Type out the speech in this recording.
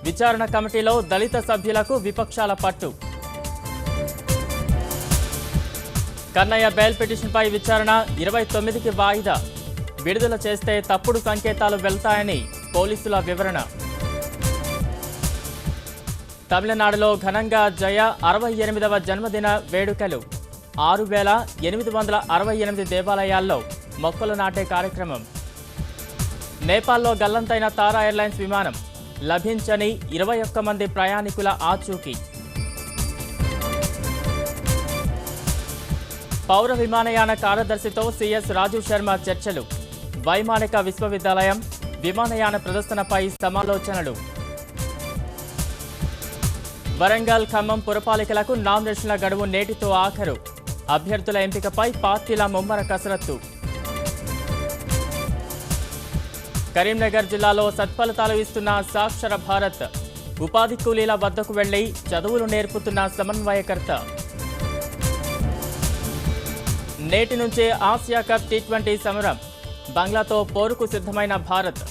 విచారణ కమిటీలో దళిత సభ్యులకు విపక్షాల పట్టు. కన్నయ్య బెయిల్ పిటిషన్పై విచారణ 29కి వాయిదా. విడుదల చేస్తే తప్పుడు సంకేతాలు వెళ్తాయని పోలీసుల వివరణ. తమిళనాడులో ఘనంగా జయ 68వ జన్మదిన వేడుకలు. 6868 దేవాలయాల్లో మొక్కలు నాటే కార్యక్రమం. నేపాల్లో గల్లంతైన తారా ఎయిర్లైన్స్ విమానం. లభించని 21 మంది ప్రయాణికుల ఆచూకీ. పౌర విమానయాన కార్యదర్శితో సిఎస్ రాజు శర్మ చర్చలు. వైమానిక విశ్వవిద్యాలయం విమానయాన ప్రదర్శనపై సమాలోచనలు. వరంగల్ ఖమ్మం పురపాలికలకు నామినేషన్ల గడువు నేటితో ఆఖరు. అభ్యర్థుల ఎంపికపై పార్టీల ముమ్మర కసరత్తు. కరీంనగర్ జిల్లాలో సత్ఫలితాలు ఇస్తున్న సాక్షర భారత్. ఉపాధి కూలీల వద్దకు వెళ్లి చదువులు నేర్పుతున్న సమన్వయకర్త. నేటి నుంచే ఆసియా కప్ టీ20 సమరం. బంగ్లాతో పోరుకు సిద్ధమైన భారత్.